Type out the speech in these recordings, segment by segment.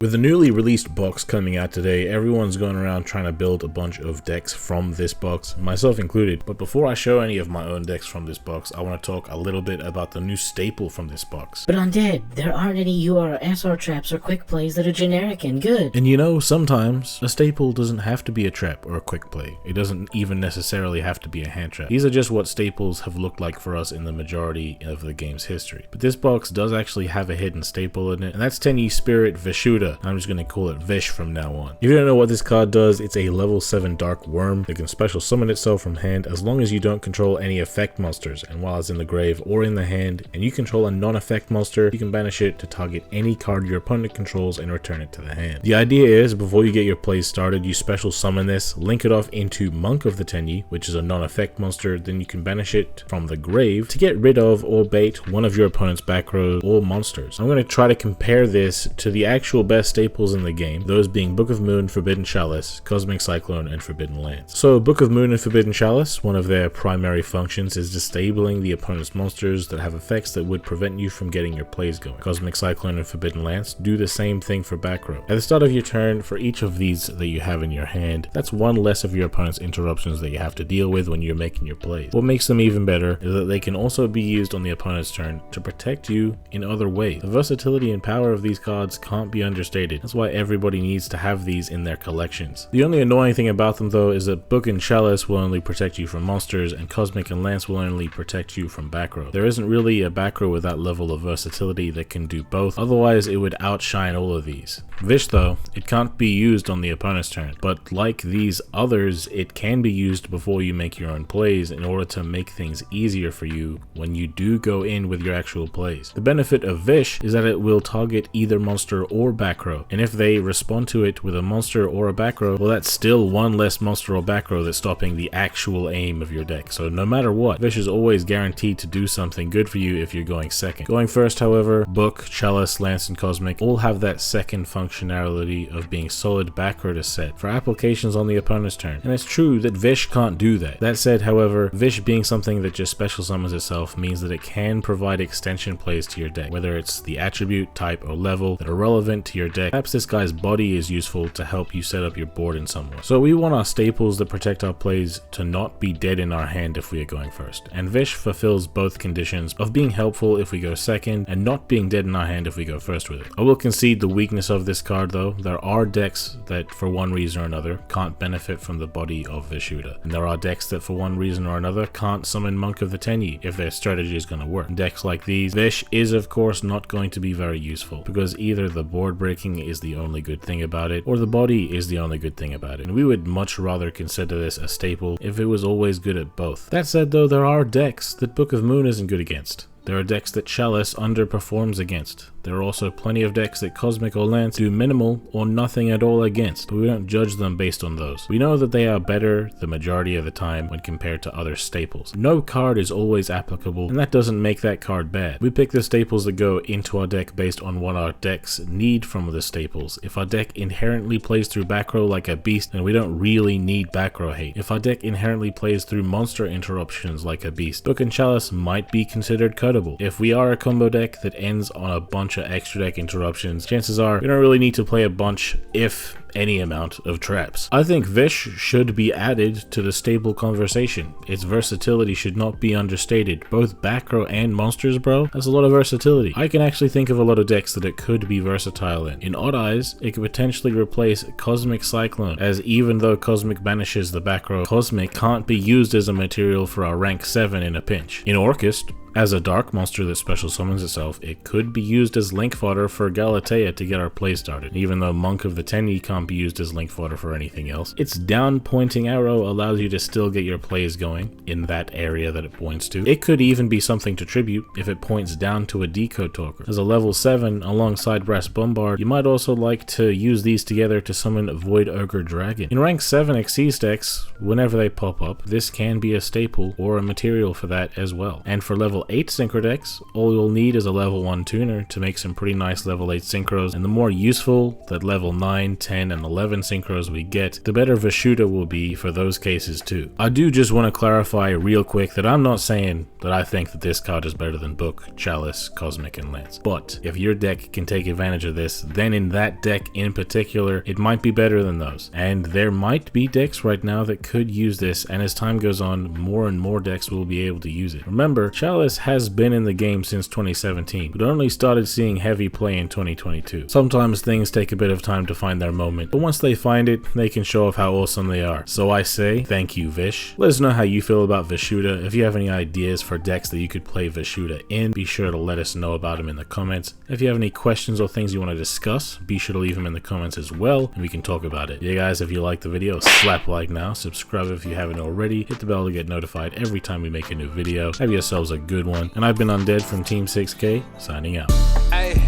With the newly released box coming out today, everyone's going around trying to build a bunch of decks from this box, myself included. But before I show any of my own decks from this box, I want to talk a little bit about the new staple from this box. But Undead, there aren't any U or SR traps or quick plays that are generic and good. And you know, sometimes a staple doesn't have to be a trap or a quick play. It doesn't even necessarily have to be a hand trap. These are just what staples have looked like for us in the majority of the game's history. But this box does actually have a hidden staple in it, and that's Tenyi Spirit Veshuda. I'm just going to call it Vish from now on. If you don't know what this card does, it's a level 7 dark worm that can special summon itself from hand as long as you don't control any effect monsters, and while it's in the grave or in the hand and you control a non-effect monster, you can banish it to target any card your opponent controls and return it to the hand. The idea is, before you get your plays started, you special summon this, link it off into Monk of the Tenyi, which is a non-effect monster, then you can banish it from the grave to get rid of or bait one of your opponent's back rows or monsters. I'm going to try to compare this to the actual best staples in the game, those being Book of Moon, Forbidden Chalice, Cosmic Cyclone, and Forbidden Lance. So Book of Moon and Forbidden Chalice, one of their primary functions is disabling the opponent's monsters that have effects that would prevent you from getting your plays going. Cosmic Cyclone and Forbidden Lance do the same thing for back row. At the start of your turn, for each of these that you have in your hand, that's one less of your opponent's interruptions that you have to deal with when you're making your plays. What makes them even better is that they can also be used on the opponent's turn to protect you in other ways. The versatility and power of these cards can't be understated. That's why everybody needs to have these in their collections. The only annoying thing about them though is that Book and Chalice will only protect you from monsters, and Cosmic and Lance will only protect you from back row. There isn't really a back row with that level of versatility that can do both, otherwise it would outshine all of these. Vish though, it can't be used on the opponent's turn, but like these others, it can be used before you make your own plays in order to make things easier for you when you do go in with your actual plays. The benefit of Vish is that it will target either monster or back row, and if they respond to it with a monster or a back row, well, that's still one less monster or back row that's stopping the actual aim of your deck. So no matter what, Vish is always guaranteed to do something good for you if you're going second. Going first, however, Book, Chalice, Lance, and Cosmic all have that second functionality of being solid back row to set for applications on the opponent's turn, and it's true that Vish can't do that. That said, however, Vish being something that just special summons itself means that it can provide extension plays to your deck, whether it's the attribute, type, or level that are relevant to your deck. Perhaps this guy's body is useful to help you set up your board in some way. So we want our staples that protect our plays to not be dead in our hand if we are going first, and Vish fulfills both conditions of being helpful if we go second and not being dead in our hand if we go first with it. I will concede the weakness of this card though. There are decks that for one reason or another can't benefit from the body of Veshuda, and there are decks that for one reason or another can't summon Monk of the Tenyi if their strategy is going to work. In decks like these, Vish is of course not going to be very useful because either the board breaking is the only good thing about it or the body is the only good thing about it, and we would much rather consider this a staple if it was always good at both. That said though, there are decks that Book of Moon isn't good against. There are decks that Chalice underperforms against. There are also plenty of decks that Cosmic or Lance do minimal or nothing at all against, but we don't judge them based on those. We know that they are better the majority of the time when compared to other staples. No card is always applicable, and that doesn't make that card bad. We pick the staples that go into our deck based on what our decks need from the staples. If our deck inherently plays through back row like a beast, then we don't really need back row hate. If our deck inherently plays through monster interruptions like a beast, Book and Chalice might be considered cuttable. If we are a combo deck that ends on a bunch of extra deck interruptions, chances are we don't really need to play a bunch, if any amount, of traps. I think Vish should be added to the stable conversation. Its versatility should not be understated. Both back row and monsters, bro, that's a lot of versatility. I can actually think of a lot of decks that it could be versatile in. In Odd Eyes, it could potentially replace Cosmic Cyclone, as even though Cosmic banishes the back row, Cosmic can't be used as a material for our rank 7 in a pinch. In Orchist, as a dark monster that special summons itself, it could be used as link fodder for Galatea to get our play started. Even though Monk of the Tenyi can't be used as link fodder for anything else, its down pointing arrow allows you to still get your plays going in that area that it points to. It could even be something to tribute if it points down to a decode talker. As a level 7 alongside Brass Bombard, you might also like to use these together to summon Void Ogre Dragon. In rank 7 Xyz decks, whenever they pop up, this can be a staple or a material for that as well. And for level 8 synchro decks, all you'll need is a level 1 tuner to make some pretty nice level 8 synchros, and the more useful that level 9, 10, 10 and 11 synchros we get, the better Veshuda will be for those cases too. I do just want to clarify real quick that I'm not saying that I think that this card is better than Book, Chalice, Cosmic, and Lance. But if your deck can take advantage of this, then in that deck in particular, it might be better than those. And there might be decks right now that could use this, and as time goes on, more and more decks will be able to use it. Remember, Chalice has been in the game since 2017, but only started seeing heavy play in 2022. Sometimes things take a bit of time to find their moment, but once they find it, they can show off how awesome they are. So I say, thank you, Vish. Let us know how you feel about Veshuda. If you have any ideas for decks that you could play Veshuda in, be sure to let us know about them in the comments. If you have any questions or things you want to discuss, be sure to leave them in the comments as well, and we can talk about it. Yeah guys, if you liked the video, slap like now, subscribe if you haven't already, hit the bell to get notified every time we make a new video. Have yourselves a good one, and I've been Undead from Team 6K, signing out. Hey,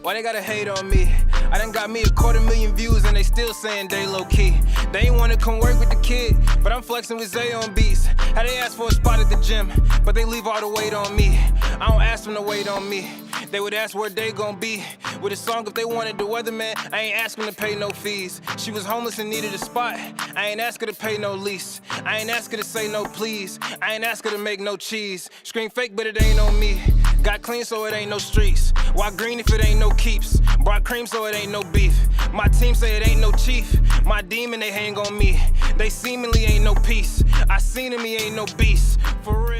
why they gotta hate on me? I done got me 250,000 views and they still saying they low key. They ain't wanna come work with the kid, but I'm flexing with Zay on beats. How they ask for a spot at the gym, but they leave all the weight on me. I don't ask them to wait on me. They would ask where they gon' be with a song if they wanted the weatherman. I ain't asking to pay no fees. She was homeless and needed a spot. I ain't ask her to pay no lease. I ain't ask her to say no please. I ain't ask her to make no cheese. Scream fake, but it ain't on me. Got clean so it ain't no streets. Why green if it ain't no keeps? Brought cream so it ain't no beef. My team say it ain't no chief. My demon they hang on me. They seemingly ain't no peace. I seen him, he ain't no beast. For real.